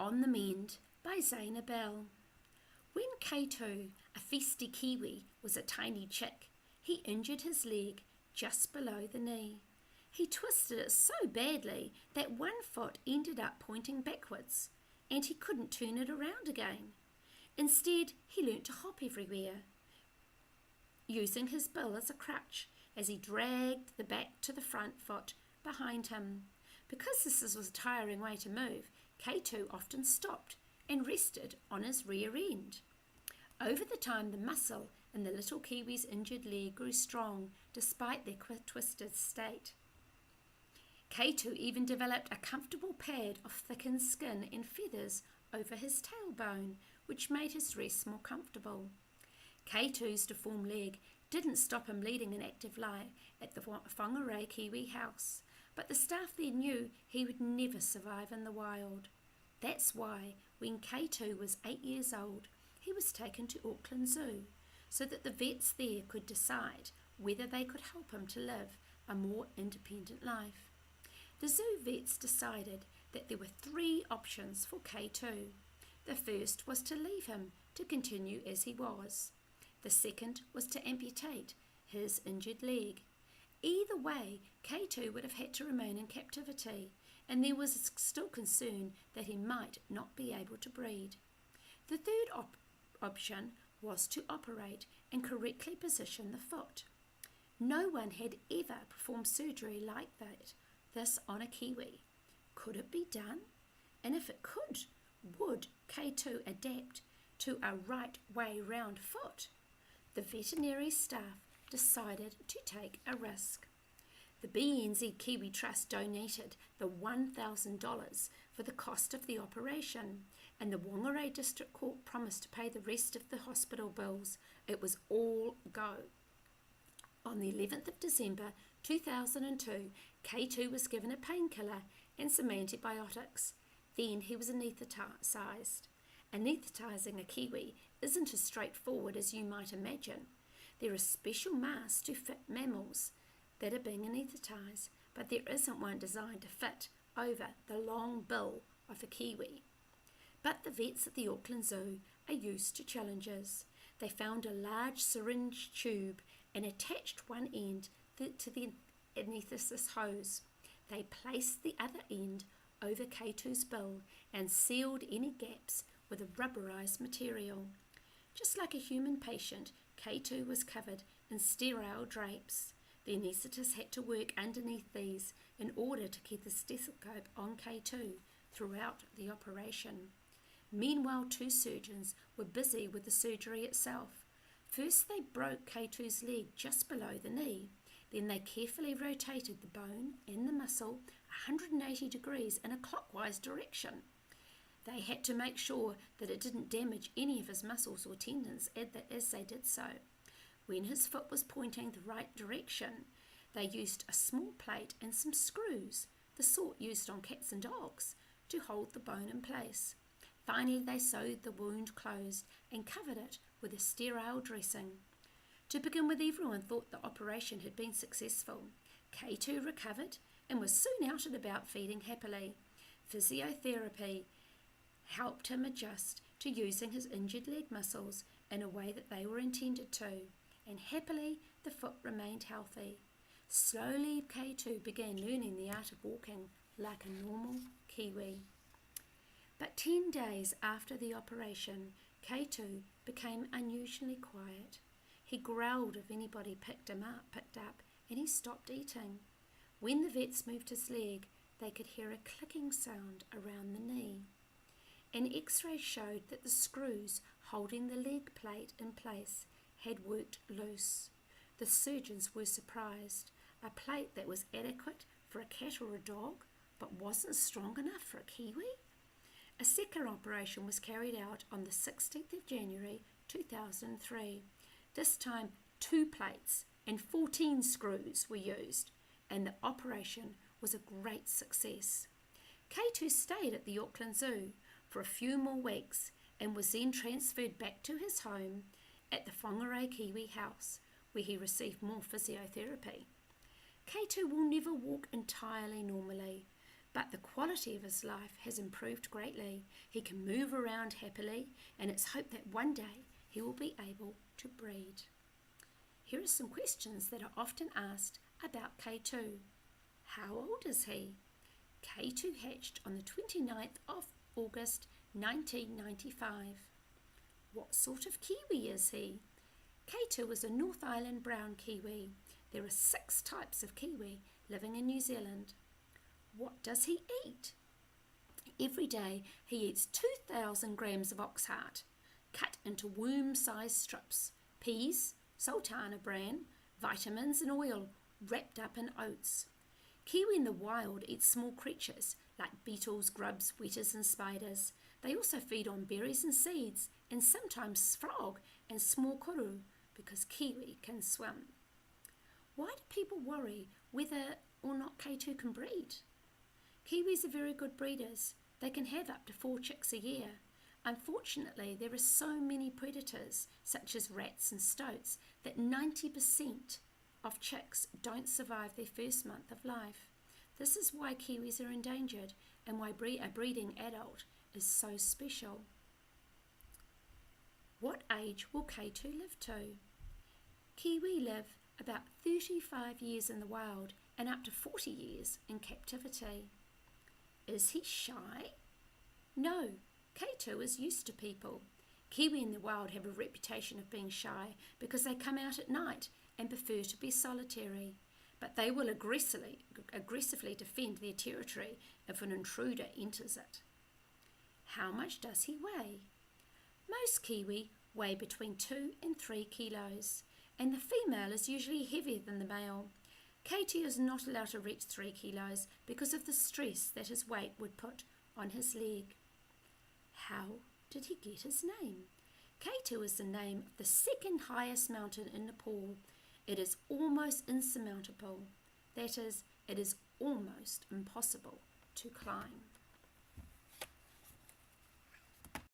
On the Mend by Zaina Bell. When K2, a feisty Kiwi, was a tiny chick, he injured his leg just below the knee. He twisted it so badly that one foot ended up pointing backwards, and he couldn't turn it around again. Instead, he learnt to hop everywhere, using his bill as a crutch as he dragged the back to the front foot behind him. Because this was a tiring way to move, K2 often stopped and rested on his rear end. Over the time, the muscle in the little Kiwi's injured leg grew strong despite their twisted state. K2 even developed a comfortable pad of thickened skin and feathers over his tailbone, which made his rest more comfortable. K2's deformed leg didn't stop him leading an active life at the Whangarei Kiwi house, but the staff there knew he would never survive in the wild. That's why, when K2 was 8 years old, he was taken to Auckland Zoo, so that the vets there could decide whether they could help him to live a more independent life. The zoo vets decided that there were 3 options for K2. The first was to leave him to continue as he was. The second was to amputate his injured leg. Either way, K2 would have had to remain in captivity, and there was still concern that he might not be able to breed. The third option was to operate and correctly position the foot. No one had ever performed surgery like this on a Kiwi. Could it be done? And if it could, would K2 adapt to a right way round foot? The veterinary staff decided to take a risk. The BNZ Kiwi Trust donated the $1,000 for the cost of the operation, and the Whangarei District Court promised to pay the rest of the hospital bills. It was all go. On the 11th of December 2002, K2 was given a painkiller and some antibiotics. Then he was anaesthetised. Anaesthetising a Kiwi isn't as straightforward as you might imagine. There are special masks to fit mammals that are being anaesthetised, but there isn't one designed to fit over the long bill of a Kiwi. But the vets at the Auckland Zoo are used to challenges. They found a large syringe tube and attached one end to the anaesthesis hose. They placed the other end over K2's bill and sealed any gaps with a rubberized material. Just like a human patient, K2 was covered in sterile drapes. The anaesthetist had to work underneath these in order to keep the stethoscope on K2 throughout the operation. Meanwhile, 2 surgeons were busy with the surgery itself. First, they broke K2's leg just below the knee. Then they carefully rotated the bone and the muscle 180 degrees in a clockwise direction. They had to make sure that it didn't damage any of his muscles or tendons as they did so. When his foot was pointing the right direction, they used a small plate and some screws, the sort used on cats and dogs, to hold the bone in place. Finally, they sewed the wound closed and covered it with a sterile dressing. To begin with, everyone thought the operation had been successful. K2 recovered and was soon out and about feeding happily. Physiotherapy helped him adjust to using his injured leg muscles in a way that they were intended to, and happily the foot remained healthy. Slowly, K2 began learning the art of walking like a normal Kiwi. But 10 days after the operation, K2 became unusually quiet. He growled if anybody picked up, and he stopped eating. When the vets moved his leg, they could hear a clicking sound around the knee. An X-ray showed that the screws holding the leg plate in place had worked loose. The surgeons were surprised. A plate that was adequate for a cat or a dog, but wasn't strong enough for a Kiwi? A second operation was carried out on the 16th of January 2003. This time, 2 plates and 14 screws were used, and the operation was a great success. K2 stayed at the Auckland Zoo for a few more weeks and was then transferred back to his home at the Whangarei Kiwi house, where he received more physiotherapy. K2 will never walk entirely normally, but the quality of his life has improved greatly. He can move around happily, and it's hoped that one day he will be able to breed. Here are some questions that are often asked about K2. How old is he? K2 hatched on the 29th of August 1995. What sort of kiwi is he? K2 is a North Island brown kiwi. There are 6 types of kiwi living in New Zealand. What does he eat? Every day he eats 2,000 grams of ox heart, cut into worm-sized strips, peas, sultana bran, vitamins and oil, wrapped up in oats. Kiwi in the wild eat small creatures like beetles, grubs, wheaters and spiders. They also feed on berries and seeds, and sometimes frog and small kuru, because kiwi can swim. Why do people worry whether or not K2 can breed? Kiwis are very good breeders. They can have up to 4 chicks a year. Unfortunately, there are so many predators, such as rats and stoats, that 90% of chicks don't survive their first month of life. This is why kiwis are endangered and why a breeding adult is so special. What age will K2 live to? Kiwi live about 35 years in the wild and up to 40 years in captivity. Is he shy? No, K2 is used to people. Kiwi in the wild have a reputation of being shy because they come out at night and prefer to be solitary, but they will aggressively defend their territory if an intruder enters it. How much does he weigh? Most kiwi weigh between 2 and 3 kilos, and the female is usually heavier than the male. K2 is not allowed to reach 3 kilos because of the stress that his weight would put on his leg. How did he get his name? K2 is the name of the second highest mountain in Nepal. It is almost insurmountable. That is, it is almost impossible to climb.